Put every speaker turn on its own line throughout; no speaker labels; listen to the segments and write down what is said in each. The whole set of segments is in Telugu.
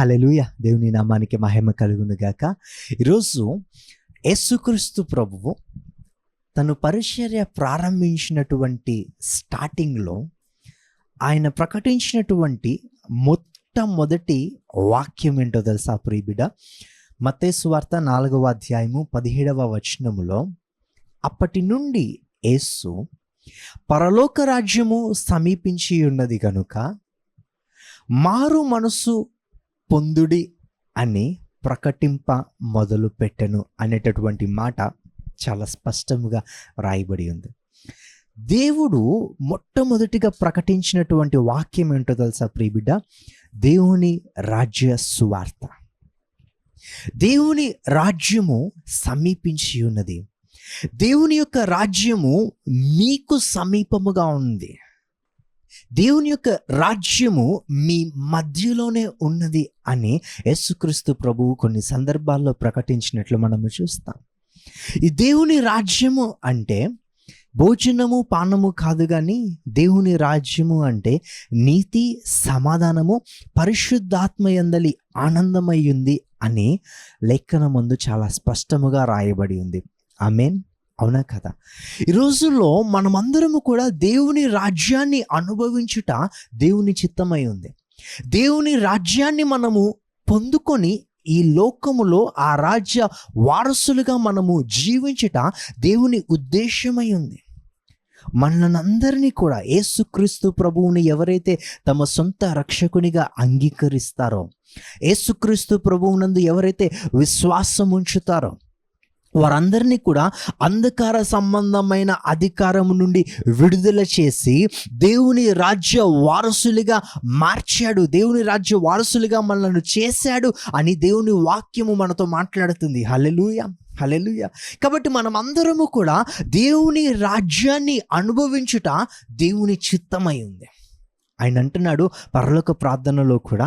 హల్లెలూయా. దేవుని నామానికి మహిమ కలుగును గాక. ఈరోజు యేసుక్రీస్తు ప్రభువు తను పరిచర్య ప్రారంభించినటువంటి స్టార్టింగ్లో ఆయన ప్రకటించినటువంటి మొట్టమొదటి వాక్యం ఏంటో తెలుసా ప్రియబిడ్డ? మత్తయి సువార్త 4వ అధ్యాయము 17వ వచనములో, అప్పటి నుండి యేసు పరలోక రాజ్యము సమీపించి ఉన్నది కనుక మారు మనసు పొందుడి అని ప్రకటింప మొదలు పెట్టెను అనేటటువంటి మాట చాలా స్పష్టంగా రాయబడి ఉంది. దేవుడు మొట్టమొదటిగా ప్రకటించినటువంటి వాక్యం ఏంటో తెలుసా ప్రియబిడ్డ? దేవుని రాజ్య సువార్త. దేవుని రాజ్యము సమీపించి ఉన్నది. దేవుని యొక్క రాజ్యము మీకు సమీపముగా ఉంది. దేవుని యొక్క రాజ్యము మీ మధ్యలోనే ఉన్నది అని యేసుక్రీస్తు ప్రభువు కొన్ని సందర్భాల్లో ప్రకటించినట్లు మనము చూస్తాం. ఈ దేవుని రాజ్యము అంటే భోజనము పానము కాదు, కానీ దేవుని రాజ్యము అంటే నీతి, సమాధానము, పరిశుద్ధాత్మయందలి ఆనందమై ఉంది అని లేఖనమందు చాలా స్పష్టముగా రాయబడి ఉంది. ఆమేన్. అవునా కదా? ఈ రోజుల్లో మనమందరము కూడా దేవుని రాజ్యాన్ని అనుభవించుట దేవుని చిత్తమై ఉంది. దేవుని రాజ్యాన్ని మనము పొందుకొని ఈ లోకములో ఆ రాజ్య వారసులుగా మనము జీవించుట దేవుని ఉద్దేశమై ఉంది. మనలందరినీ కూడా యేసుక్రీస్తు ప్రభువుని ఎవరైతే తమ సొంత రక్షకునిగా అంగీకరిస్తారో, యేసుక్రీస్తు ప్రభువునందు ఎవరైతే విశ్వాసం ఉంచుతారో, వారందరినీ కూడా అంధకార సంబంధమైన అధికారము నుండి విడుదల చేసి దేవుని రాజ్య వారసులుగా మార్చాడు, దేవుని రాజ్య వారసులుగా మనల్ని చేశాడు అని దేవుని వాక్యము మనతో మాట్లాడుతుంది. హల్లెలూయా, హల్లెలూయా. కాబట్టి మనం అందరము కూడా దేవుని రాజ్యాన్ని అనుభవించుట దేవుని చిత్తమై ఉంది. ఆయన అంటున్నాడు పరలోక ప్రార్థనలో కూడా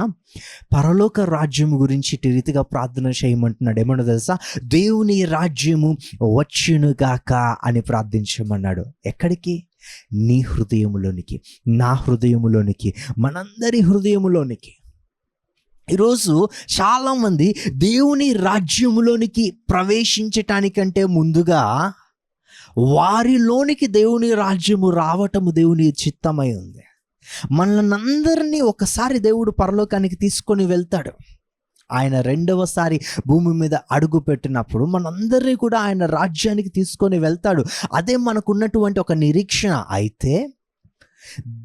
పరలోక రాజ్యము గురించి ఇటు రీతిగా ప్రార్థన చేయమంటున్నాడు. ఏమన్నా తెలుసా? దేవుని రాజ్యము వచ్చునుగాక అని ప్రార్థించమన్నాడు. ఎక్కడికి? నీ హృదయములోనికి, నా హృదయములోనికి, మనందరి హృదయములోనికి. ఈరోజు చాలామంది దేవుని రాజ్యములోనికి ప్రవేశించటానికంటే ముందుగా వారిలోనికి దేవుని రాజ్యము రావటము దేవుని చిత్తమై ఉంది. మనల్ని అందరినీ ఒకసారి దేవుడు పరలోకానికి తీసుకొని వెళ్తాడు. ఆయన రెండవసారి భూమి మీద అడుగు పెట్టినప్పుడు మనందరినీ కూడా ఆయన రాజ్యానికి తీసుకొని వెళ్తాడు. అదే మనకున్నటువంటి ఒక నిరీక్షణ. అయితే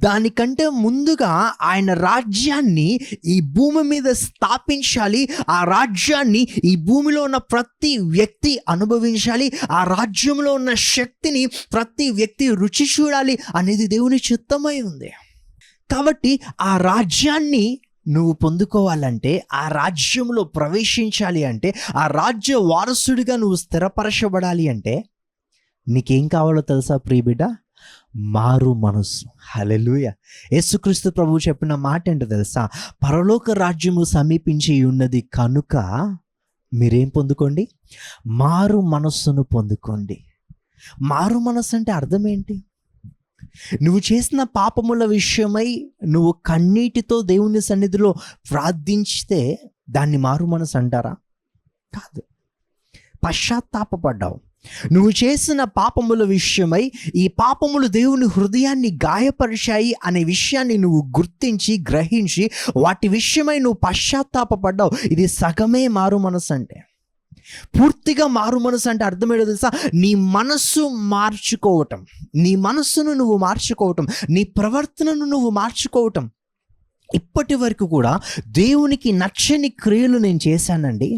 దానికంటే ముందుగా ఆయన రాజ్యాన్ని ఈ భూమి మీద స్థాపించాలి. ఆ రాజ్యాన్ని ఈ భూమిలో ఉన్న ప్రతి వ్యక్తి అనుభవించాలి. ఆ రాజ్యంలో ఉన్న శక్తిని ప్రతి వ్యక్తి రుచి చూడాలి అనేది దేవుని చిత్తమై ఉంది. కాబట్టి ఆ రాజ్యాన్ని నువ్వు పొందుకోవాలంటే, ఆ రాజ్యంలో ప్రవేశించాలి అంటే, ఆ రాజ్య వారసుడిగా నువ్వు స్థిరపరచబడాలి అంటే నీకేం కావాలో తెలుసా ప్రియబిడ్డ? మారు మనస్సు. హల్లెలూయా. యేసుక్రీస్తు ప్రభువు చెప్పిన మాట ఏంటో తెలుసా? పరలోక రాజ్యము సమీపించి ఉన్నది కనుక మీరేం పొందుకోండి? మారు మనస్సును పొందుకోండి. మారు మనస్సు అంటే అర్థం ఏంటి? నువ్వు చేసిన పాపముల విషయమై నువ్వు కన్నీటితో దేవుని సన్నిధిలో ప్రార్థించితే దాన్ని మారు మనసు అంటారా? కాదు. పశ్చాత్తాపడ్డావు. నువ్వు చేసిన పాపముల విషయమై ఈ పాపములు దేవుని హృదయాన్ని గాయపరిచాయి అనే విషయాన్ని నువ్వు గుర్తించి గ్రహించి వాటి విషయమై నువ్వు పశ్చాత్తాపడ్డావు. ఇది సగమే మారు మనసు అంటే. పూర్తిగా మారు మనసు అంటే అర్థమేదో తెలుసా? నీ మనస్సు మార్చుకోవటం, నీ మనస్సును నువ్వు మార్చుకోవటం, నీ ప్రవర్తనను నువ్వు మార్చుకోవటం. ఇప్పటి వరకు కూడా దేవునికి నచ్చని క్రియలు నేను చేశానండి.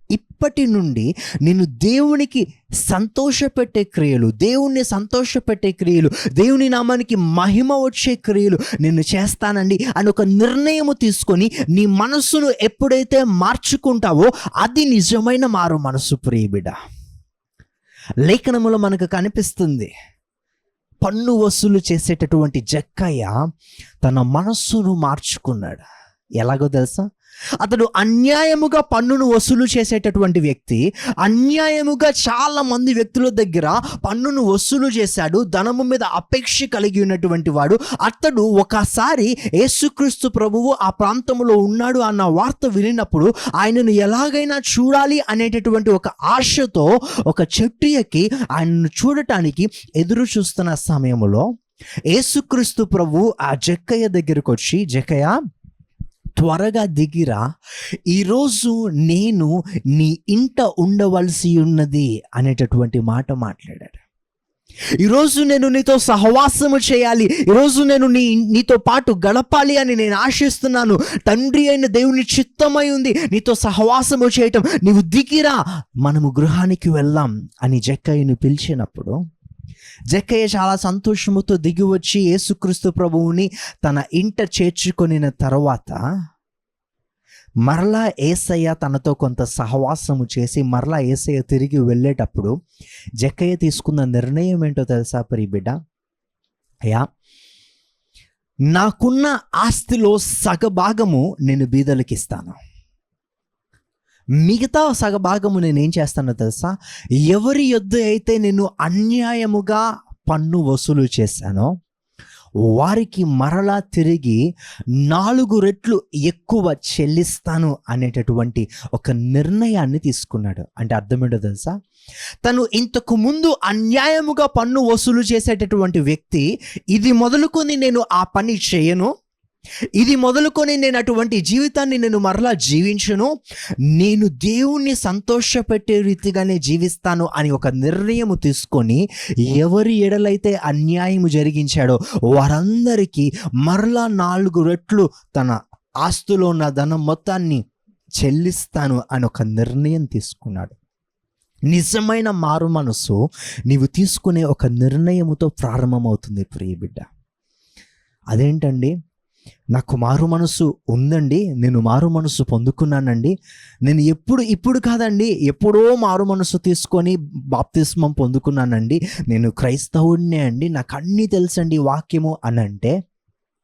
ఇప్పటి నుండి నేను దేవునికి సంతోషపెట్టే క్రియలు, దేవుణ్ణి సంతోషపెట్టే క్రియలు, దేవుని నామానికి మహిమ వచ్చే క్రియలు నేను చేస్తానండి అని ఒక నిర్ణయం తీసుకొని నీ మనస్సును ఎప్పుడైతే మార్చుకుంటావో అది నిజమైన మారు మనసు ప్రియబిడ్డ. లేఖనములో మనకు కనిపిస్తుంది, పన్ను వసూలు చేసేటటువంటి జక్కయ్య తన మనస్సును మార్చుకున్నాడు. ఎలాగో తెలుసా? అతడు అన్యాయముగా పన్నును వసూలు చేసేటటువంటి వ్యక్తి, అన్యాయముగా చాలా మంది వ్యక్తుల దగ్గర పన్నును వసూలు చేశాడు, ధనము మీద అపేక్ష కలిగి ఉన్నటువంటి వాడు. అతడు ఒకసారి యేసుక్రీస్తు ప్రభువు ఆ ప్రాంతంలో ఉన్నాడు అన్న వార్త వినినప్పుడు ఆయనను ఎలాగైనా చూడాలి అనేటటువంటి ఒక ఆశతో ఒక చెట్టు ఎక్కి ఆయనను చూడటానికి ఎదురు చూస్తున్న సమయంలో యేసుక్రీస్తు ప్రభు ఆ జక్కయ్య దగ్గరకు వచ్చి, జక్కయ్య త్వరగా దిగిరా, ఈరోజు నేను నీ ఇంట ఉండవలసి ఉన్నది అనేటటువంటి మాట మాట్లాడాడు. ఈరోజు నేను నీతో సహవాసము చేయాలి, ఈరోజు నేను నీతో పాటు గడపాలి అని నేను ఆశిస్తున్నాను. తండ్రి అయిన దేవుని చిత్తమై ఉంది నీతో సహవాసము చేయటం. నీవు దిగిరా, మనము గృహానికి వెళ్దాం అని జక్కయ్యను పిలిచినప్పుడు జక్కయ్య చాలా సంతోషముతో దిగి వచ్చి యేసుక్రీస్తు ప్రభువుని తన ఇంట చేర్చుకొనిన తర్వాత మరలా యేసయ్య తనతో కొంత సహవాసము చేసి మరలా యేసయ్య తిరిగి వెళ్ళేటప్పుడు జక్కయ్య తీసుకున్న నిర్ణయం ఏంటో తెలుసా బిడ్డ? అయ్యా, నాకున్న ఆస్తిలో సగభాగము నేను బీదలకి ఇస్తాను, మిగతా సగభాగము నేనేం చేస్తానో తెలుసా? ఎవరి యొద్ద అయితే నేను అన్యాయముగా పన్ను వసూలు చేశానో వారికి మరలా తిరిగి 4 రెట్లు ఎక్కువ చెల్లిస్తాను అనేటటువంటి ఒక నిర్ణయాన్ని తీసుకున్నాడు. అంటే అర్థమేంటో తెలుసా? తను ఇంతకు ముందు అన్యాయముగా పన్ను వసూలు చేసేటటువంటి వ్యక్తి, ఇది మొదలుకొని నేను ఆ పని చేయను, ఇది మొదలుకొని నేను అటువంటి జీవితాన్ని నేను మరలా జీవించను, నేను దేవుణ్ణి సంతోషపెట్టే రీతిగానే జీవిస్తాను అని ఒక నిర్ణయం తీసుకొని ఎవరి ఎడలైతే అన్యాయము జరిగించాడో వారందరికీ మరలా 4 రెట్లు తన ఆస్తులో ఉన్న ధనం మొత్తాన్ని చెల్లిస్తాను అని ఒక నిర్ణయం తీసుకున్నాడు. నిజమైన మారు మనసు నీవు తీసుకునే ఒక నిర్ణయముతో ప్రారంభమవుతుంది ప్రియ బిడ్డ. అదేంటండి? నాకు మారు మనసు ఉందండి, నేను మారు మనసు పొందుకున్నానండి, నేను ఇప్పుడు కాదండి, ఎప్పుడో మారు మనసు తీసుకొని బాప్తిస్మం పొందుకున్నానండి, నేను క్రైస్తవుడినే అండి, నాకు అన్నీ తెలుసండి వాక్యము అని అంటే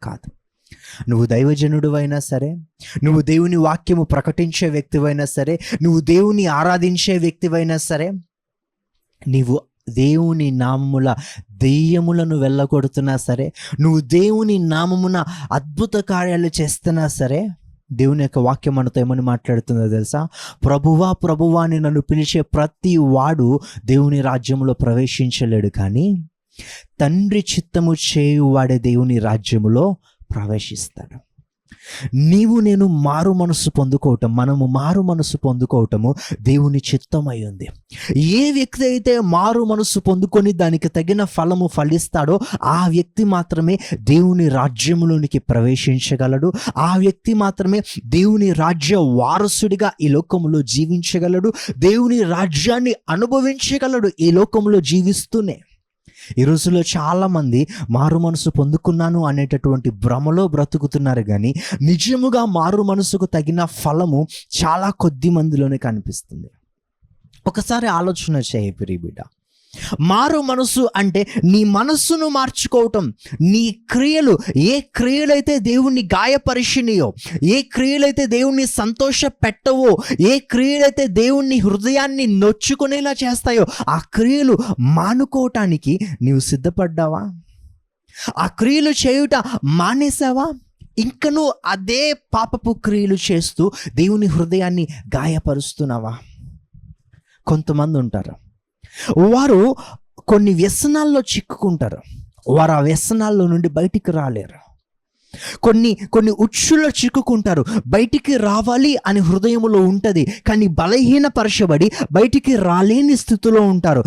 కాదు. నువ్వు దైవజనుడు అయినా సరే, నువ్వు దేవుని వాక్యము ప్రకటించే వ్యక్తివైనా సరే, నువ్వు దేవుని ఆరాధించే వ్యక్తివైనా సరే, నీవు దేవుని నామముల దెయ్యములను వెళ్ళగొడుతున్నా సరే, నువ్వు దేవుని నామమున అద్భుత కార్యాలు చేస్తున్నా సరే, దేవుని యొక్క వాక్యం మనతో ఏమని మాట్లాడుతుందో తెలుసా? ప్రభువా ప్రభువా అని నన్ను పిలిచే ప్రతి వాడు దేవుని రాజ్యంలో ప్రవేశించలేడు, కానీ తండ్రి చిత్తము చేయువాడే దేవుని రాజ్యములో ప్రవేశిస్తాడు. నీవు నేను మారు మనసు పొందుకోవటం, మనము మారు మనసు పొందుకోవటము దేవుని చిత్తమై ఉంది. ఏ వ్యక్తి అయితే మారు మనసు పొందుకొని దానికి తగిన ఫలము ఫలిస్తాడో ఆ వ్యక్తి మాత్రమే దేవుని రాజ్యములోనికి ప్రవేశించగలడు, ఆ వ్యక్తి మాత్రమే దేవుని రాజ్య వారసుడిగా ఈ లోకంలో జీవించగలడు, దేవుని రాజ్యాన్ని అనుభవించగలడు ఈ లోకంలో జీవిస్తూనే. ఈ రోజుల్లో చాలామంది మారు మనసు పొందుకున్నాను అనేటటువంటి భ్రమలో బ్రతుకుతున్నారు, కానీ నిజముగా మారు మనసుకు తగిన ఫలము చాలా కొద్ది మందిలోనే కనిపిస్తుంది. ఒకసారి ఆలోచన చేయి ప్రియ బిడ్డ, మారు మనసు అంటే నీ మనస్సును మార్చుకోవటం. నీ క్రియలు, ఏ క్రియలైతే దేవుణ్ణి గాయపరిచినయో, ఏ క్రియలైతే దేవుణ్ణి సంతోష పెట్టవో, ఏ క్రియలైతే దేవుణ్ణి హృదయాన్ని నొచ్చుకునేలా చేస్తాయో ఆ క్రియలు మానుకోవటానికి నీవు సిద్ధపడ్డావా? ఆ క్రియలు చేయుట మానేసావా? ఇంకను అదే పాపపు క్రియలు చేస్తూ దేవుని హృదయాన్ని గాయపరుస్తున్నావా? కొంతమంది ఉంటారు, వారు కొన్ని వ్యసనాల్లో చిక్కుకుంటారు, వారు ఆ వ్యసనాల్లో నుండి బయటికి రాలేరు. కొన్ని ఉచ్చులో చిక్కుకుంటారు, బయటికి రావాలి అని హృదయంలో ఉంటుంది, కానీ బలహీనపరచబడి బయటికి రాలేని స్థితిలో ఉంటారు.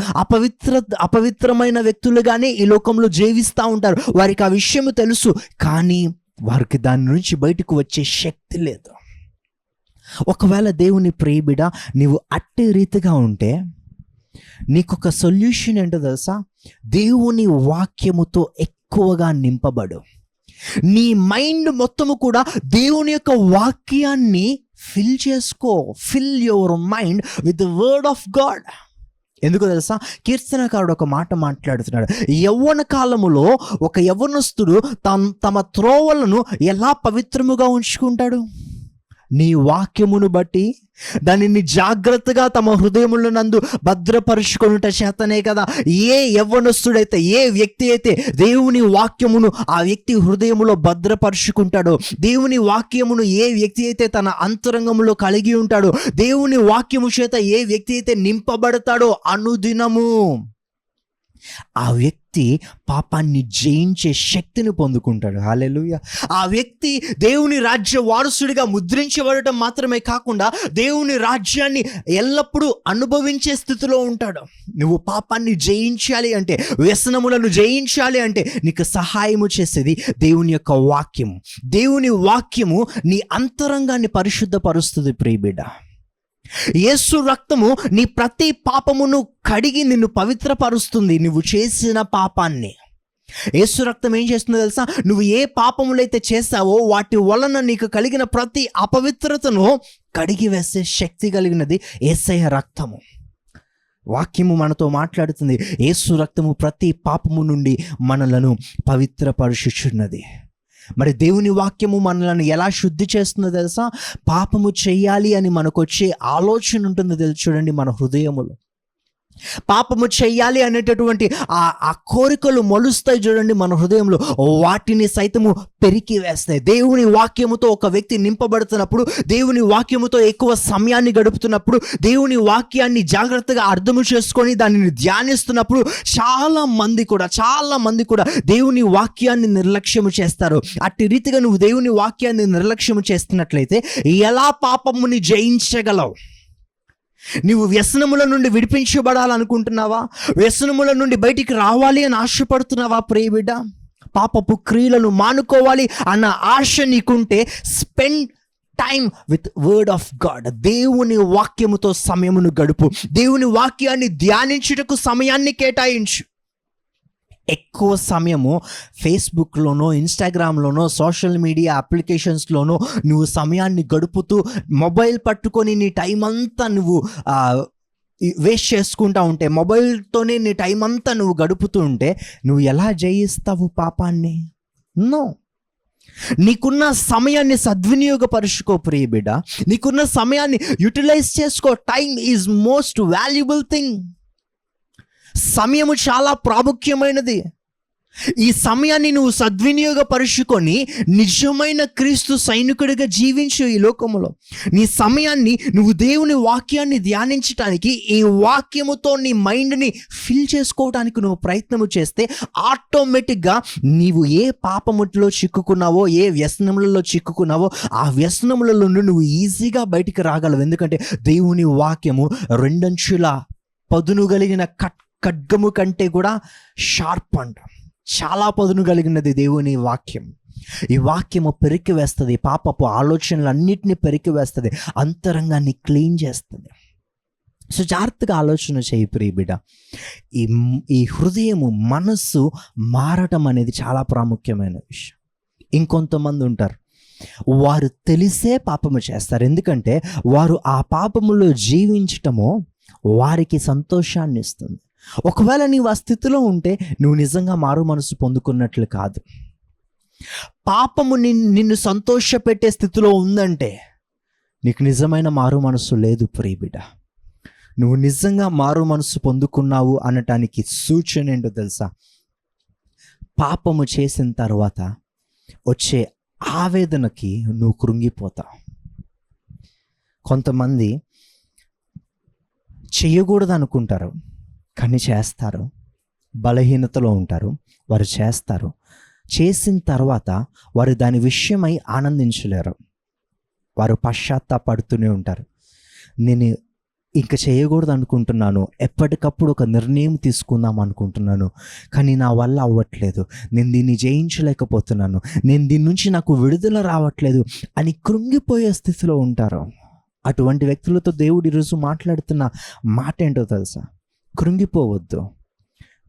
అపవిత్రమైన వ్యక్తులుగానే ఈ లోకంలో జీవిస్తూ ఉంటారు. వారికి ఆ విషయం తెలుసు, కానీ వారికి దాని నుంచి బయటకు వచ్చే శక్తి లేదు. ఒకవేళ దేవుని ప్రియబిడ నీవు అట్టి రీతిగా ఉంటే నీకొక సొల్యూషన్ ఏంటో తెలుసా? దేవుని వాక్యముతో ఎక్కువగా నింపబడు. నీ మైండ్ మొత్తము కూడా దేవుని యొక్క వాక్యాన్ని ఫిల్ చేసుకో. Fill your mind with the word of God. ఎందుకో తెలుసా? కీర్తనకారుడు ఒక మాట మాట్లాడుతున్నాడు. యవ్వన కాలములో ఒక యవ్వనస్తుడు తమ త్రోవలను ఎలా పవిత్రముగా ఉంచుకుంటాడు? నీ వాక్యమును బట్టి దానిని జాగ్రత్తగా తమ హృదయముల నందు భద్రపరుచుకొనుట చేతనే కదా ఏ యవ్వనస్తుడైతే, ఏ వ్యక్తి అయితే దేవుని వాక్యమును ఆ వ్యక్తి హృదయములో భద్రపరుచుకుంటాడో, దేవుని వాక్యమును ఏ వ్యక్తి అయితే తన అంతరంగములో కలిగి ఉంటాడో, దేవుని వాక్యము చేత ఏ వ్యక్తి అయితే నింపబడతాడో అనుదినము, ఆ వ్యక్తి పాపాన్ని జయించే శక్తిని పొందుకుంటాడు. హల్లెలూయా. ఆ వ్యక్తి దేవుని రాజ్య వారసుడిగా ముద్రించబడటం మాత్రమే కాకుండా దేవుని రాజ్యాన్ని ఎల్లప్పుడూ అనుభవించే స్థితిలో ఉంటాడు. నువ్వు పాపాన్ని జయించాలి అంటే, వ్యసనములను జయించాలి అంటే నీకు సహాయము చేసేది దేవుని యొక్క వాక్యము. దేవుని వాక్యము నీ అంతరంగాన్ని పరిశుద్ధపరుస్తుంది ప్రియబిడ్డ. యేసు రక్తము నీ ప్రతి పాపమును కడిగి నిన్ను పవిత్రపరుస్తుంది. నువ్వు చేసిన పాపాన్ని యేసు రక్తం ఏం చేస్తుందో తెలుసా? నువ్వు ఏ పాపములైతే చేస్తావో వాటి వలన నీకు కలిగిన ప్రతి అపవిత్రతను కడిగి వేసే శక్తి కలిగినది యేసయ్య రక్తము. వాక్యము మనతో మాట్లాడుతుంది. యేసు రక్తము ప్రతి పాపము నుండి మనలను పవిత్రపరుచుచున్నది. మరి దేవుని వాక్యము మనలను ఎలా శుద్ధి చేస్తుందో తెలుసా? పాపము చెయ్యాలి అని మనకు వచ్చే ఆలోచన ఉంటుందో తెలుసు చూడండి, మన హృదయములో పాపము చెయ్యాలి అనేటటువంటి ఆ కోరికలు మొలుస్తాయి చూడండి మన హృదయంలో, వాటిని సైతము పెరికి వేస్తాయి. దేవుని వాక్యముతో ఒక వ్యక్తి నింపబడుతున్నప్పుడు, దేవుని వాక్యముతో ఎక్కువ సమయాన్ని గడుపుతున్నప్పుడు, దేవుని వాక్యాన్ని జాగ్రత్తగా అర్థము చేసుకొని దానిని ధ్యానిస్తున్నప్పుడు చాలా మంది కూడా దేవుని వాక్యాన్ని నిర్లక్ష్యము చేస్తారు. అట్టి రీతిగా నువ్వు దేవుని వాక్యాన్ని నిర్లక్ష్యము చేస్తున్నట్లయితే ఎలా పాపముని జయించగలవు? నువ్వు వ్యసనముల నుండి విడిపించబడాలనుకుంటున్నావా? వ్యసనముల నుండి బయటికి రావాలి అని ఆశపడుతున్నావా ప్రియబిడ్డ? పాపపు క్రియలను మానుకోవాలి అన్న ఆశ నీకుంటే spend time with word of God. దేవుని వాక్యముతో సమయమును గడుపు. దేవుని వాక్యాన్ని ధ్యానించుటకు సమయాన్ని కేటాయించు. ఎక్కువ సమయము ఫేస్బుక్లోనో, ఇన్స్టాగ్రామ్లోనో, సోషల్ మీడియా అప్లికేషన్స్లోనో నువ్వు సమయాన్ని గడుపుతూ మొబైల్ పట్టుకొని నీ టైం అంతా నువ్వు వేస్ట్ చేసుకుంటా ఉంటే, మొబైల్తోనే నీ టైం అంతా నువ్వు గడుపుతూ ఉంటే నువ్వు ఎలా జయిస్తావు పాపాన్ని? నో. నీకున్న సమయాన్ని సద్వినియోగపరుచుకో ప్రియబిడ్డ. నీకున్న సమయాన్ని యూటిలైజ్ చేసుకో. Time is most valuable thing. సమయము చాలా ప్రాముఖ్యమైనది. ఈ సమయాన్ని నువ్వు సద్వినియోగపరుచుకొని నిజమైన క్రీస్తు సైనికుడిగా జీవించు ఈ లోకములో. నీ సమయాన్ని నువ్వు దేవుని వాక్యాన్ని ధ్యానించడానికి, ఈ వాక్యముతో నీ మైండ్ని ఫిల్ చేసుకోవడానికి నువ్వు ప్రయత్నము చేస్తే ఆటోమేటిక్గా నీవు ఏ పాపములో చిక్కుకున్నావో, ఏ వ్యసనములలో చిక్కుకున్నావో ఆ వ్యసనములలో నుండి నువ్వు ఈజీగా బయటికి రాగలవు. ఎందుకంటే దేవుని వాక్యము రెండంచుల పదును కలిగిన ఖడ్గము కంటే కూడా షార్ప్ అంట. చాలా పదును కలిగినది దేవుని వాక్యం. ఈ వాక్యము పెరికి వేస్తుంది, పాపపు ఆలోచనలన్నిటినీ పెరికి వేస్తుంది, అంతరంగాన్ని క్లీన్ చేస్తుంది. సో జాగ్రత్తగా ఆలోచన చేయి ప్రియబిడ్డ. ఈ హృదయము, మనస్సు మారటం అనేది చాలా ప్రాముఖ్యమైన విషయం. ఇంకొంతమంది ఉంటారు, వారు తెలిసే పాపము చేస్తారు. ఎందుకంటే వారు ఆ పాపములో జీవించటము వారికి సంతోషాన్ని ఇస్తుంది. ఒకవేళ నీవు ఆ స్థితిలో ఉంటే నువ్వు నిజంగా మారు మనసు పొందుకున్నట్లు కాదు. పాపము నిన్ను సంతోషపెట్టే స్థితిలో ఉందంటే నీకు నిజమైన మారు మనసు లేదు ప్రియబిడ్డ. నువ్వు నిజంగా మారు మనసు పొందుకున్నావు అనటానికి సూచన ఏంటో తెలుసా? పాపము చేసిన తర్వాత వచ్చే ఆవేదనకి నువ్వు కృంగిపోతావు. కొంతమంది చేయకూడదు అనుకుంటారు కానీ చేస్తారు. బలహీనతలో ఉంటారు, వారు చేస్తారు. చేసిన తర్వాత వారు దాని విషయమై ఆనందించలేరు. వారు పశ్చాత్తాపడుతూనే ఉంటారు. నేను ఇంకా చేయకూడదు అనుకుంటున్నాను, ఎప్పటికప్పుడు ఒక నిర్ణయం తీసుకుందాం అనుకుంటున్నాను, కానీ నా వల్ల అవ్వట్లేదు, నేను దీన్ని జయించలేకపోతున్నాను, నేను దీని నుంచి నాకు విడుదల రావట్లేదు అని కృంగిపోయే స్థితిలో ఉంటారు. అటువంటి వ్యక్తులతో దేవుడు ఈరోజు మాట్లాడుతున్న మాట ఏంటో తెలుసా? కృంగిపోవద్దు,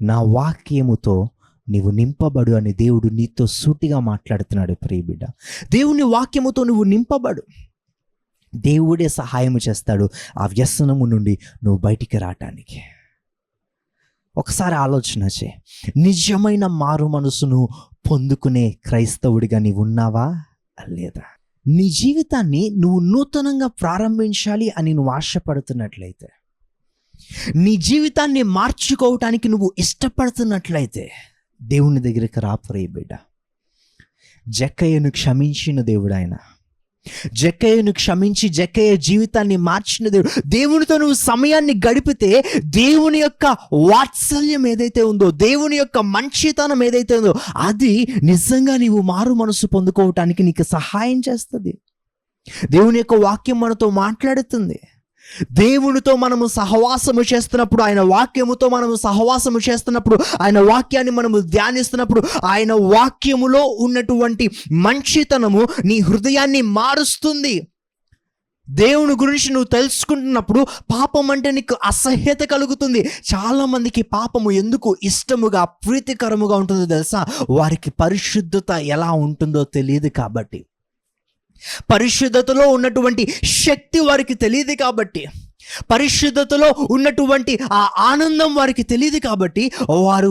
నా వాక్యముతో నీవు నింపబడు అని దేవుడు నీతో సూటిగా మాట్లాడుతున్నాడు ప్రియబిడ్డ. దేవుని వాక్యముతో నువ్వు నింపబడు. దేవుడే సహాయం చేస్తాడు ఆ వ్యసనము నుండి నువ్వు బయటికి రావటానికి. ఒకసారి ఆలోచన చే, నిజమైన మారు మనసును పొందుకునే క్రైస్తవుడిగా నీవు ఉన్నావా లేదా? నీ జీవితాన్ని నువ్వు నూతనంగా ప్రారంభించాలి అని నువ్వు ఆశపడుతున్నట్లయితే, నీ జీవితాన్ని మార్చుకోవటానికి నువ్వు ఇష్టపడుతున్నట్లయితే దేవుని దగ్గరికి రాపురే బిడ్డ. జక్కయ్యను క్షమించిన దేవుడు ఆయన. జక్కయ్యను క్షమించి జక్కయ్య జీవితాన్ని మార్చిన దేవుడు. దేవునితో నువ్వు సమయాన్ని గడిపితే దేవుని యొక్క వాత్సల్యం ఏదైతే ఉందో, దేవుని యొక్క మంచితనం ఏదైతే ఉందో, అది నిజంగా నీవు మారు మనసు పొందుకోవటానికి నీకు సహాయం చేస్తుంది. దేవుని యొక్క వాక్యం మనతో మాట్లాడుతుంది. దేవునితో మనము సహవాసము చేస్తున్నప్పుడు, ఆయన వాక్యముతో మనము సహవాసము చేస్తున్నప్పుడు, ఆయన వాక్యాన్ని మనము ధ్యానిస్తున్నప్పుడు, ఆయన వాక్యములో ఉన్నటువంటి మంచితనము నీ హృదయాన్ని మారుస్తుంది. దేవుని గురించి నువ్వు తెలుసుకుంటున్నప్పుడు పాపం అంటే నీకు అసహ్యత కలుగుతుంది. చాలామందికి పాపము ఎందుకు ఇష్టముగా ప్రీతికరముగా ఉంటుందో తెలుసా? వారికి పరిశుద్ధత ఎలా ఉంటుందో తెలియదు కాబట్టి, పరిశుద్ధతలో ఉన్నటువంటి శక్తి వారికి తెలియదు కాబట్టి, పరిశుద్ధతలో ఉన్నటువంటి ఆ ఆనందం వారికి తెలియదు కాబట్టి,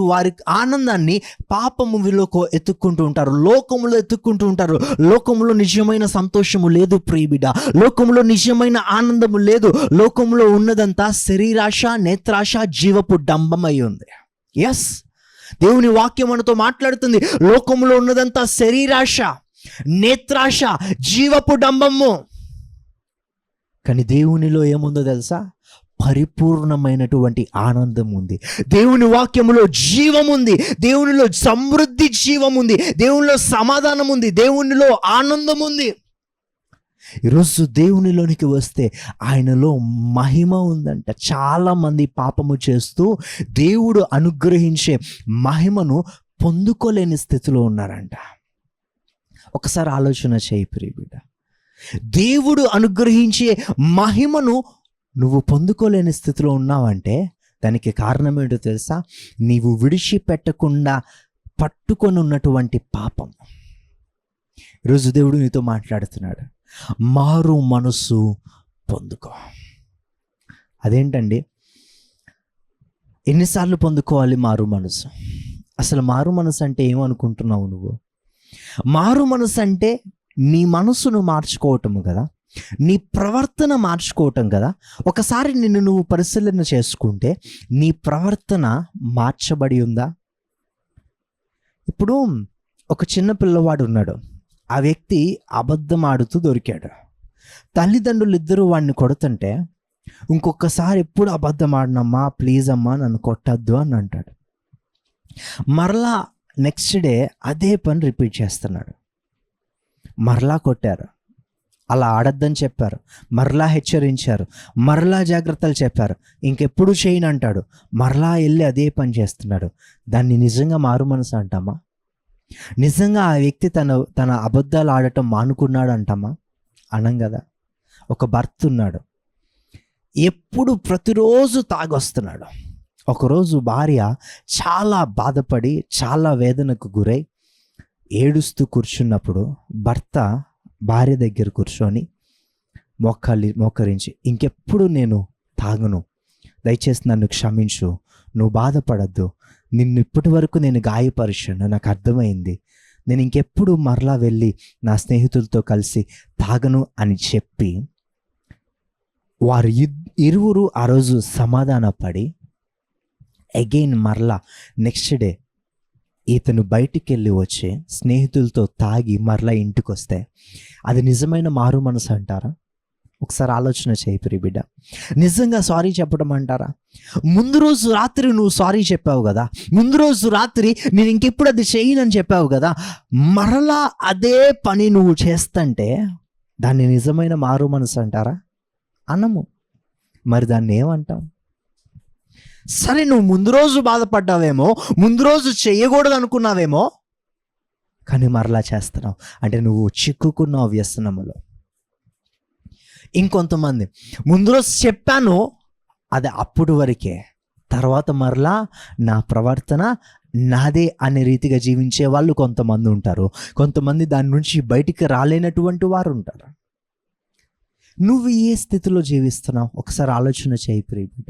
వారి ఆనందాన్ని పాపములో ఎత్తుక్కుంటూ ఉంటారు, లోకములో ఎత్తుక్కుంటూ ఉంటారు. లోకములో నిజమైన సంతోషము లేదు ప్రియబిడ్డ, లోకములో నిజమైన ఆనందము లేదు. లోకములో ఉన్నదంతా శరీరాశ, నేత్రాశ, జీవపు డంబమై ఉంది. ఎస్, దేవుని వాక్యం మనతో మాట్లాడుతుంది. లోకములో ఉన్నదంతా శరీరాశ, నేత్రాశ, జీవపు డంబము. కానీ దేవునిలో ఏముందో తెలుసా? పరిపూర్ణమైనటువంటి ఆనందం ఉంది. దేవుని వాక్యములో జీవం ఉంది, దేవునిలో సమృద్ధి జీవం ఉంది, దేవునిలో సమాధానం ఉంది, దేవునిలో ఆనందం ఉంది. ఈరోజు దేవునిలోనికి వస్తే ఆయనలో మహిమ ఉందంట. చాలామంది పాపము చేస్తూ దేవుడు అనుగ్రహించే మహిమను పొందుకోలేని స్థితిలో ఉన్నారంట. ఒకసారి ఆలోచన చేయి ప్రియబిడ్డ. దేవుడు అనుగ్రహించే మహిమను నువ్వు పొందుకోలేని స్థితిలో ఉన్నావంటే దానికి కారణం ఏంటో తెలుసా? నీవు విడిచిపెట్టకుండా పట్టుకొని ఉన్నటువంటి పాపం. ఈరోజు దేవుడు నీతో మాట్లాడుతున్నాడు, మారు మనసు పొందుకో. అదేంటండి? ఎన్నిసార్లు పొందుకోవాలి మారు మనసు? అసలు మారు మనసు అంటే ఏమనుకుంటున్నావు నువ్వు? మారు మనసు అంటే నీ మనసును మార్చుకోవటము కదా, నీ ప్రవర్తన మార్చుకోవటం కదా. ఒకసారి నిన్ను నువ్వు పరిశీలన చేసుకుంటే నీ ప్రవర్తన మార్చబడి ఉందా? ఇప్పుడు ఒక చిన్న పిల్లవాడు ఉన్నాడు, ఆ వ్యక్తి అబద్ధం ఆడుతూ దొరికాడు. తల్లిదండ్రులు ఇద్దరు వాడిని కొడుతుంటే ఇంకొకసారి ఎప్పుడు అబద్ధం ఆడినమ్మా, ప్లీజ్ అమ్మా నన్ను కొట్టద్దు అని అంటాడు. మరలా నెక్స్ట్ డే అదే పని రిపీట్ చేస్తున్నాడు. మరలా కొట్టారు, అలా ఆడద్దని చెప్పారు, మరలా హెచ్చరించారు, మరలా జాగ్రత్తలు చెప్పారు, ఇంకెప్పుడు చేయను అంటాడు. మరలా వెళ్ళి అదే పని చేస్తున్నాడు. దాన్ని నిజంగా మారు మనసు అంటామా? నిజంగా ఆ వ్యక్తి తన అబద్ధాలు ఆడటం మానుకున్నాడు అంటామా? అనం కదా. ఒక భర్త ఉన్నాడు, ఎప్పుడు ప్రతిరోజు తాగొస్తున్నాడు. ఒకరోజు భార్య చాలా బాధపడి చాలా వేదనకు గురై ఏడుస్తూ కూర్చున్నప్పుడు భర్త భార్య దగ్గర కూర్చొని మోకరించి, ఇంకెప్పుడు నేను తాగను, దయచేసి నన్ను క్షమించు, నువ్వు బాధపడద్దు, నిన్ను ఇప్పటి వరకు నేను గాయపరిచాను, నాకు అర్థమైంది, నేను ఇంకెప్పుడు మరలా వెళ్ళి నా స్నేహితులతో కలిసి తాగను అని చెప్పి వారు ఇరువురు ఆ రోజు సమాధానపడి అగైన్ మరలా నెక్స్ట్ డే ఇతను బయటికి వెళ్ళి వచ్చి స్నేహితులతో తాగి మరలా ఇంటికి వస్తే అది నిజమైన మారు మనసు అంటారా? ఒకసారి ఆలోచన చేయి ప్రియబిడ్డ. నిజంగా సారీ చెప్పడం అంటారా? ముందు రోజు రాత్రి నువ్వు సారీ చెప్పావు కదా, ముందు రోజు రాత్రి నేను ఇంకెప్పుడు అది చేయనని చెప్పావు కదా, మరలా అదే పని నువ్వు చేస్తుంటే దాన్ని నిజమైన మారు మనసు అంటారా? అనము. మరి దాన్ని ఏమంటాం? సరే, నువ్వు ముందు రోజు బాధపడ్డావేమో, ముందు రోజు చేయకూడదు అనుకున్నావేమో, కానీ మరలా చేస్తున్నావు అంటే నువ్వు చిక్కుకున్నావు వ్యసనములో. ఇంకొంతమంది ముందు రోజు చెప్పాను, అది అప్పుడు వరకే, తర్వాత మరలా నా ప్రవర్తన నాదే అనే రీతిగా జీవించే వాళ్ళు కొంతమంది ఉంటారు. కొంతమంది దాని నుంచి బయటికి రాలేనటువంటి వారు ఉంటారు. నువ్వు ఏ స్థితిలో జీవిస్తున్నావు? ఒకసారి ఆలోచన చేయి ప్రియబిడ్డ.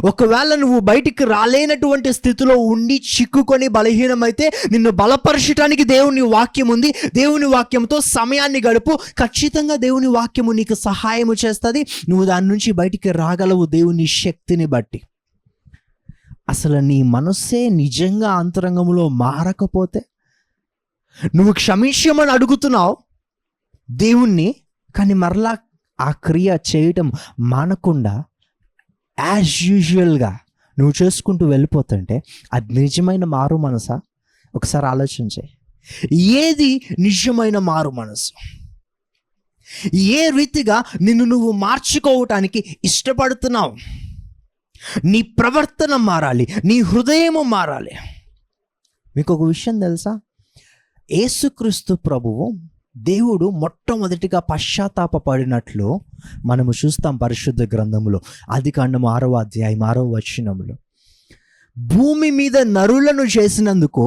ఒకవేళ నువ్వు బయటికి రాలేనటువంటి స్థితిలో ఉండి చిక్కుకొని బలహీనమైతే నిన్ను బలపరచడానికి దేవుని వాక్యం ఉంది. దేవుని వాక్యంతో సమయాన్ని గడుపు. ఖచ్చితంగా దేవుని వాక్యము నీకు సహాయము చేస్తుంది. నువ్వు దాని నుంచి బయటికి రాగలవు దేవుని శక్తిని బట్టి. అసలు నీ మనస్సే నిజంగా అంతరంగంలో మారకపోతే, నువ్వు క్షమించమని అడుగుతున్నావు దేవుణ్ణి, కానీ మరలా ఆ క్రియ చేయటం మానకుండా యాజ్ యూజువల్గా నువ్వు చేసుకుంటూ వెళ్ళిపోతుంటే అది నిజమైన మారు మనసా? ఒకసారి ఆలోచించే. ఏది నిజమైన మారు మనసు? ఏ రీతిగా నిన్ను నువ్వు మార్చుకోవటానికి ఇష్టపడుతున్నావు? నీ ప్రవర్తన మారాలి, నీ హృదయము మారాలి. మీకు ఒక విషయం తెలుసా? యేసుక్రీస్తు ప్రభువు దేవుడు మొట్టమొదటిగా పశ్చాత్తాపడినట్లు మనము చూస్తాం పరిశుద్ధ గ్రంథములో. ఆదికాండము 6వ అధ్యాయం 6వ వచనములో, భూమి మీద నరులను చేసినందుకు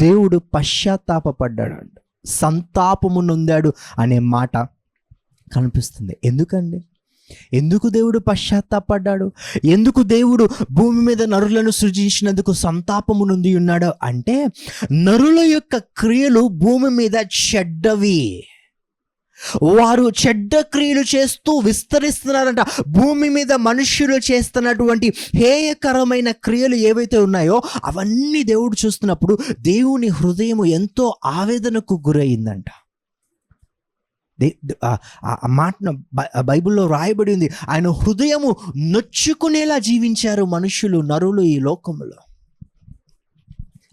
దేవుడు పశ్చాత్తాపడ్డాడు, సంతాపము నొందాడు అనే మాట కనిపిస్తుంది. ఎందుకండి? ఎందుకు దేవుడు పశ్చాత్తాపడ్డాడు? ఎందుకు దేవుడు భూమి మీద నరులను సృజించినందుకు సంతాపము నొంది ఉన్నాడు అంటే, నరుల యొక్క క్రియలు భూమి మీద చెడ్డవి. వారు చెడ్డ క్రియలు చేస్తూ విస్తరిస్తున్నారంట. భూమి మీద మనుష్యులు చేస్తున్నటువంటి హేయకరమైన క్రియలు ఏవైతే ఉన్నాయో అవన్నీ దేవుడు చూస్తున్నప్పుడు దేవుని హృదయం ఎంతో ఆవేదనకు గురైందంట. ఆ మాటను బైబిల్లో రాయబడి ఉంది. ఆయన హృదయము నొచ్చుకునేలా జీవించారు మనుషులు, నరులు ఈ లోకంలో.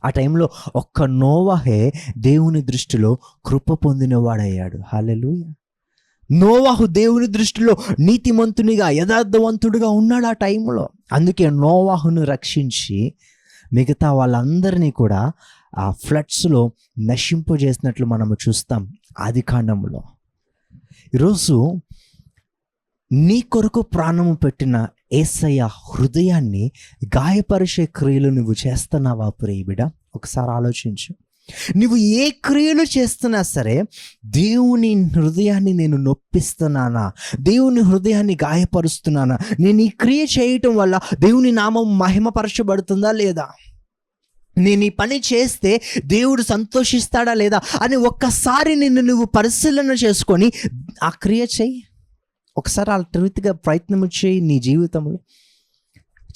ఆ టైంలో ఒక్క నోవహే దేవుని దృష్టిలో కృప పొందినవాడయ్యాడు. హల్లెలూయా. నోవాహు దేవుని దృష్టిలో నీతిమంతునిగా, యథార్థవంతుడిగా ఉన్నాడు ఆ టైంలో. అందుకే నోవాహును రక్షించి మిగతా వాళ్ళందరినీ కూడా ఆ ఫ్లడ్స్లో నశింపజేసినట్లు మనము చూస్తాం ఆదికాండంలో. ఈరోజు నీ కొరకు ప్రాణము పెట్టిన యేసయ్య హృదయాన్ని గాయపరిచే క్రియలు నువ్వు చేస్తున్నావా ప్రియబిడ? ఒకసారి ఆలోచించు. నువ్వు ఏ క్రియలు చేస్తున్నా సరే, దేవుని హృదయాన్ని నేను నొప్పిస్తున్నానా? దేవుని హృదయాన్ని గాయపరుస్తున్నానా? నేను ఈ క్రియ చేయటం వల్ల దేవుని నామం మహిమపరచబడుతుందా లేదా? నేను ఈ పని చేస్తే దేవుడు సంతోషిస్తాడా లేదా అని ఒక్కసారి నిన్ను నువ్వు పరిశీలన చేసుకొని ఆ క్రియ చెయ్యి. ఒకసారి ఆ రీతిగా ప్రయత్నం చేయి. నీ జీవితంలో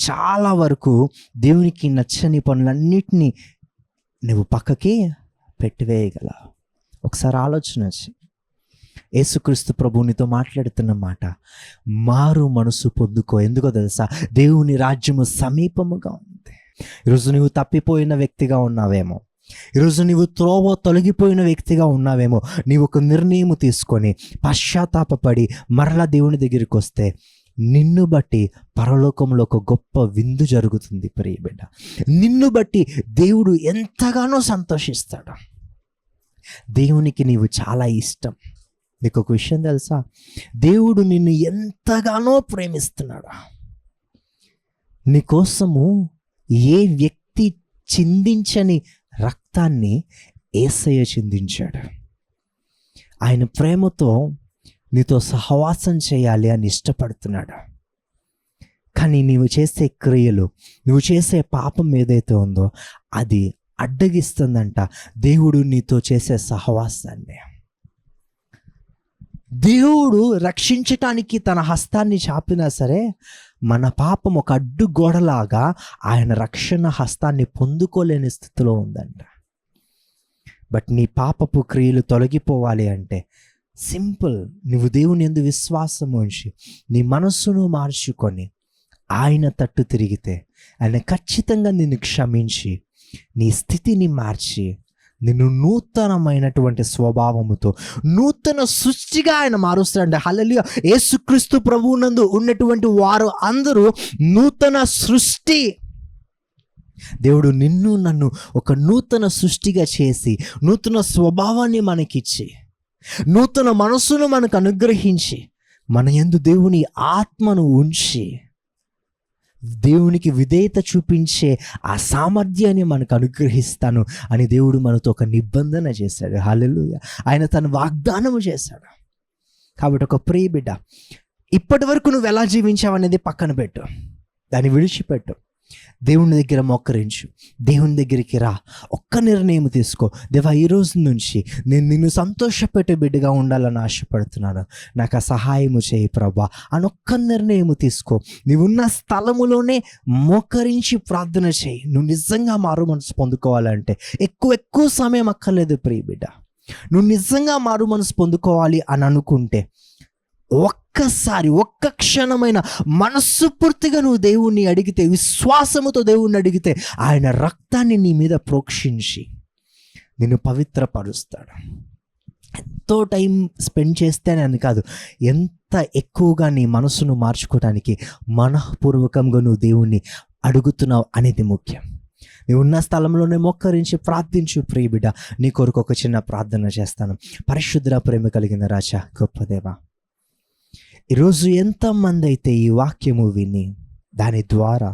చాలా వరకు దేవునికి నచ్చని పనులన్నిటినీ నువ్వు పక్కకి పెట్టివేయగల. ఒకసారి ఆలోచన చేయి. యేసుక్రీస్తు ప్రభువు నీతో మాట్లాడుతున్న మాట, మారు మనసు పొందుకో. ఎందుకో తెలుసా? దేవుని రాజ్యము సమీపముగా ఉంది. ఈరోజు నువ్వు తప్పిపోయిన వ్యక్తిగా ఉన్నావేమో, ఈరోజు నీవు త్రోవ తొలగిపోయిన వ్యక్తిగా ఉన్నావేమో. నీవు ఒక నిర్ణయం తీసుకొని పశ్చాత్తాపడి మరలా దేవుని దగ్గరికి వస్తే నిన్ను బట్టి పరలోకంలో ఒక గొప్ప విందు జరుగుతుంది ప్రియబిడ్డ. నిన్ను బట్టి దేవుడు ఎంతగానో సంతోషిస్తాడు. దేవునికి నీవు చాలా ఇష్టం. నీకు ఒక విషయం తెలుసా? దేవుడు నిన్ను ఎంతగానో ప్రేమిస్తున్నాడు. నీకోసము ఏ వ్యక్తి చిందించని రక్తాన్ని యేసయ్య చిందించాడు. ఆయన ప్రేమతో నీతో సహవాసం చేయాలి అని ఇష్టపడుతున్నాడు. కానీ నీవు చేసే క్రియలు, నువ్వు చేసే పాపం ఏదైతే ఉందో అది అడ్డగిస్తుందంట దేవుడు నీతో చేసే సహవాసాన్ని. దేవుడు రక్షించటానికి తన హస్తాన్ని చాపినా సరే, మన పాపం ఒక అడ్డుగోడలాగా ఆయన రక్షణ హస్తాన్ని పొందుకోలేని స్థితిలో ఉందంట. బట్ నీ పాపపు క్రియలు తొలగిపోవాలి అంటే సింపుల్. నువ్వు దేవుని యందు విశ్వాసం ఉంచి నీ మనస్సును మార్చుకొని ఆయన తట్టు తిరిగితే ఆయన ఖచ్చితంగా నిన్ను క్షమించి నీ స్థితిని మార్చి నిన్ను నూతనమైనటువంటి స్వభావముతో నూతన సృష్టిగా ఆయన మారుస్తాడంటే. హల్లెలూయా. యేసుక్రీస్తు ప్రభువునందు ఉన్నటువంటి వారు అందరూ నూతన సృష్టి. దేవుడు నిన్ను నన్ను ఒక నూతన సృష్టిగా చేసి నూతన స్వభావాన్ని మనకిచ్చి నూతన మనస్సును మనకు అనుగ్రహించి మన యందు దేవుని ఆత్మను ఉంచి దేవునికి విధేయత చూపించే ఆ సామర్థ్యాన్ని మనకు అనుగ్రహిస్తాను అని దేవుడు మనతో ఒక నిబంధన చేశాడు. హల్లెలూయా. ఆయన తన వాగ్దానము చేశాడు. కాబట్టి ఒక ప్రియ బిడ్డ, ఇప్పటి వరకు నువ్వు ఎలా జీవించావు అనేది పక్కన పెట్టు. దాన్ని విడిచిపెట్టు. దేవుని దగ్గర మోకరించు, దేవుని దగ్గరికి రా. ఒక్క నిర్ణయం తీసుకో, దేవా ఈ రోజు నుంచి నేను నిన్ను సంతోషపెట్టే బిడ్డగా ఉండాలని ఆశపడుతున్నాను, నాకు ఆ సహాయము చేయి ప్రభా అని ఒక్క నిర్ణయం తీసుకో. నీవున్న స్థలములోనే మోకరించి ప్రార్థన చేయి. నువ్వు నిజంగా మారు మనసు పొందుకోవాలంటే ఎక్కువ సమయం అక్కర్లేదు ప్రియ బిడ్డ. నువ్వు నిజంగా మారు మనసు పొందుకోవాలి అని అనుకుంటే ఒక్కసారి ఒక్క క్షణమైన మనస్ఫూర్తిగా నువ్వు దేవుణ్ణి అడిగితే, విశ్వాసముతో దేవుణ్ణి అడిగితే, ఆయన రక్తాన్ని నీ మీద ప్రోక్షించి నిన్ను పవిత్రపరుస్తాడు. ఎంతో టైం స్పెండ్ చేస్తేనే అని కాదు, ఎంత ఎక్కువగా నీ మనసును మార్చుకోవడానికి మనఃపూర్వకంగా నువ్వు దేవుణ్ణి అడుగుతున్నావు అనేది ముఖ్యం. నువ్వు ఉన్న స్థలంలోనే మోకరించి ప్రార్థించు ప్రియ బిడ్డ. నీ కొరకు ఒక చిన్న ప్రార్థన చేస్తాను. పరిశుద్ధ ప్రేమ కలిగిన రాజా, గొప్ప దేవా, ఈరోజు ఎంతమంది అయితే ఈ వాక్యము విని దాని ద్వారా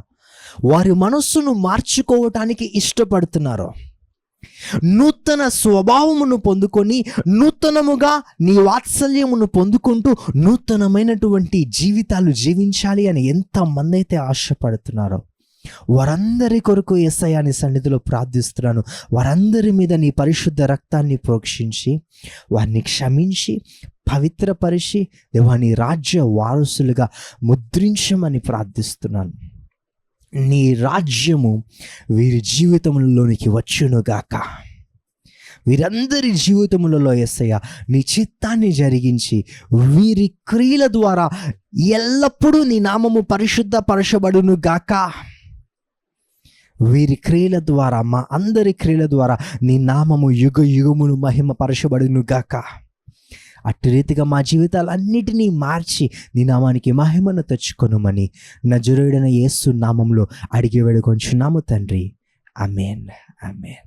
వారి మనస్సును మార్చుకోవటానికి ఇష్టపడుతున్నారో, నూతన స్వభావమును పొందుకొని నూతనముగా నీ వాత్సల్యమును పొందుకుంటూ నూతనమైనటువంటి జీవితాలు జీవించాలి అని ఎంతమంది అయితే ఆశపడుతున్నారో వారందరి కొరకు యేసయ్య నీ సన్నిధిలో ప్రార్థిస్తున్నాను. వారందరి మీద నీ పరిశుద్ధ రక్తాన్ని ప్రోక్షించి వారిని క్షమించి పవిత్రపరిచి దేవా నీ రాజ్య వారసులుగా ముద్రించమని ప్రార్థిస్తున్నాను. నీ రాజ్యము వీరి జీవితంలోనికి వచ్చునుగాక. వీరందరి జీవితములలో యేసయ్య నీ చిత్తాన్ని జరిగించి వీరి క్రియల ద్వారా ఎల్లప్పుడూ నీ నామము పరిశుద్ధపరచబడును గాక. వీరి క్రియల ద్వారా, మా అందరి క్రియల ద్వారా నీ నామము యుగ యుగమును మహిమపరచబడును గాక. అట్టి రీతిగా మా జీవితాలన్నిటినీ మార్చి నీ నామానికి మహిమను తెచ్చుకొనుమని నజరేయుడైన యేసు నామంలో అడిగి వేడుకొంచున్నాము తండ్రి. ఆమేన్, ఆమేన్.